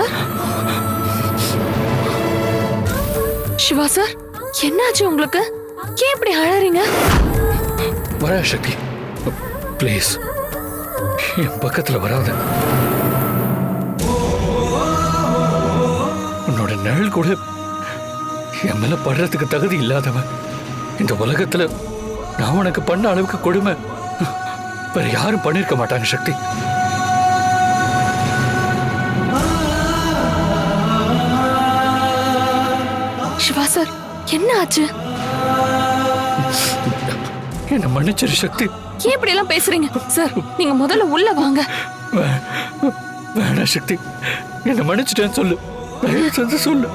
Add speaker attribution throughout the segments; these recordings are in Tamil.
Speaker 1: சார், சிவா சார், என்னாச்சு உங்களுக்கு? ஏன் இப்படி அழறீங்க?
Speaker 2: வர சக்தி, ப்ளீஸ் என் பக்கத்துல வராத. உன்னோட நிழல் கூட என் மேல படுறதுக்கு தகுதி இல்லாதவன். இந்த உலகத்துல நான் உனக்கு பண்ண அளவுக்கு கொடுமை வேற யாரும் பண்ணிருக்க மாட்டாங்க சக்தி.
Speaker 1: சிவா சார், என்ன ஆச்சு?
Speaker 2: என்ன மன்னிச்சிரு சக்தி.
Speaker 1: ஏன் இப்படி எல்லாம் பேசுறீங்க சார்? நீங்க முதல்ல உள்ள வாங்க.
Speaker 2: வேணா சக்தி, என்ன மன்னிச்சிட்டேன்னு சொல்லு, தயவு செஞ்சு சொல்லு.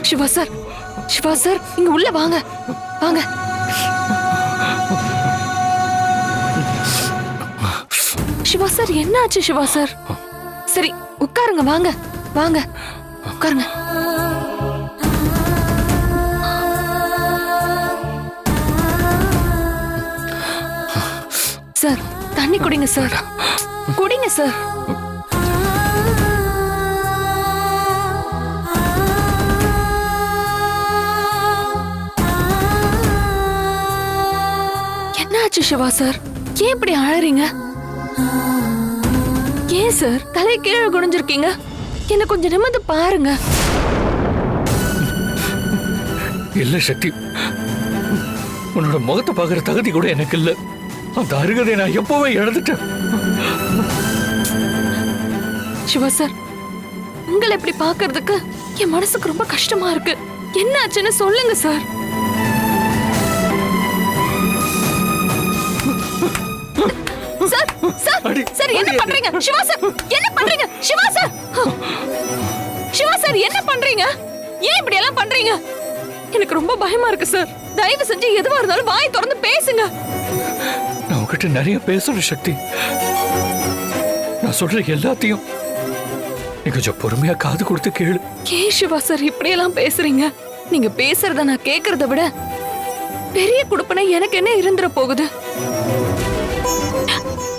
Speaker 1: சிவா சார், சிவா சார், இங்க உள்ள வாங்க, வாங்க. சிவா சார், என்ன ஆச்சு சிவா சார்? சரி உட்காருங்க, வாங்க வாங்க உட்காருங்க. சார் தண்ணி குடிங்க சார், குடிங்க சார். என்னாச்சு சிவா சார்? ஏன் இப்படி அழறீங்க? ஏன் சார் தலை கீழே குனிஞ்சிருக்கீங்க? என்ன கொஞ்சம் நிமிர்ந்து பாருங்க.
Speaker 2: இல்ல சக்தி, உன்னோட முகத்தை பார்க்கிற தகுதி கூட எனக்கு இல்ல. அந்த அருகதை நான் எப்பவே இழந்துட்டேன்.
Speaker 1: சிவா சார், உங்களை இப்படி பார்க்கிறதுக்கு என் மனசுக்கு ரொம்ப கஷ்டமா இருக்கு. என்ன ஆச்சுன்னு சொல்லுங்க சார். சார் சார் சார், என்ன பண்றீங்க? சிவா சார், என்ன பண்றீங்க? சிவா சார், சிவா சார், என்ன பண்றீங்க? ஏன் இப்படி எல்லாம் பண்றீங்க? எனக்கு ரொம்ப பயமா இருக்கு சார். தயவு செஞ்சு எதுவா இருந்தாலும் வாய் திறந்து பேசுங்க.
Speaker 2: நான் உன்கிட்ட நிறைய பேசணும் சக்தி. நான் சொல்ற எல்லாத்தையும் நீ கொஞ்சம் பொறுமையா காது கொடுத்து கேளு.
Speaker 1: ஏன் சிவா சார் இப்படி எல்லாம் பேசுறீங்க? நீங்க பேசுறத நான் கேக்குறத விட பெரிய குடுப்பனை எனக்கு என்ன இருந்துற போகுது?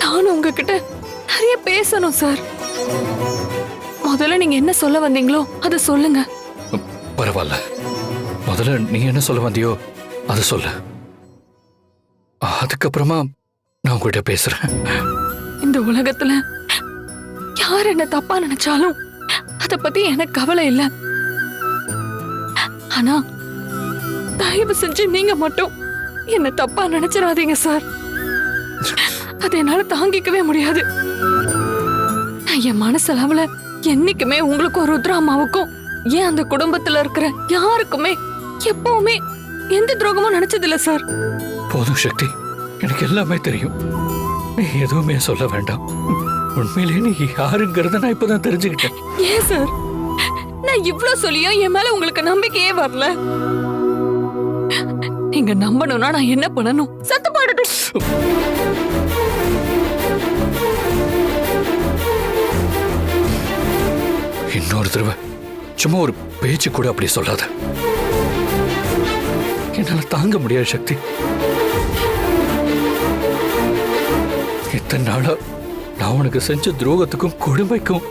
Speaker 1: நானும் உங்ககிட்ட நிறைய பேசணும் சார். முதல்ல நீங்க என்ன சொல்ல வந்தீங்களோ அதை சொல்லுங்க.
Speaker 2: பரவாயில்ல, முதல்ல நீ என்ன சொல்ல வந்தியோ அதை சொல்லு. அதுக்கப்புறமா நான் உங்ககிட்ட பேசுறேன்.
Speaker 1: இந்த உலகத்துல யார் என்ன தப்பா நினைச்சாலும் அத பத்தி எனக்கு கவலை இல்ல. ஆனா தயவு செஞ்சு நீங்க மட்டும் என்ன தப்பா நினைச்சிடாதீங்க சார். அதை என்னால தாங்கிக்கவே முடியாது. நான் என் மனசளவுல என்னைக்குமே உங்களுக்கும் ருத்ராமாவுக்கும் ஏன் அந்த குடும்பத்துல இருக்கிற யாருக்குமே எப்பவுமே எந்த துரோகமும் நினைச்சதில்ல சார்.
Speaker 2: போதும் சக்தி, எனக்கு எல்லாமே தெரியும். நீ எதுவுமே சொல்ல வேண்டாம். உண்மையிலே நீ யாருங்கிறத நான் இப்பதான் தெரிஞ்சுக்கிட்டேன்.
Speaker 1: ஏன் சார் நான் இவ்ளோ சொல்லியும் என் மேல உங்களுக்கு நம்பிக்கையே வரல? நீங்க நம்பணும்னா நான் என்ன பண்ணணும்? சத்து பாடட்டும்.
Speaker 2: இன்னொரு தடவை சும்மா ஒரு பேச்சு கூட அப்படி சொல்லாத. என்னால தாங்க முடியாது சக்தி. இத்தனை நாளா நான் உனக்கு செஞ்ச துரோகத்துக்கும் கொடுமைக்கும்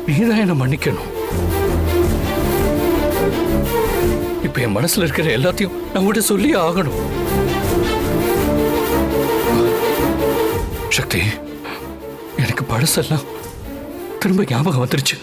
Speaker 2: நீதான் என்ன மன்னிக்கணும். இப்ப என் மனசுல இருக்கிற எல்லாத்தையும் நான் உங்ககிட்ட சொல்லி ஆகணும். சக்தி, எனக்கு பழசெல்லாம் திரும்ப ஞாபகம் வந்துருச்சு.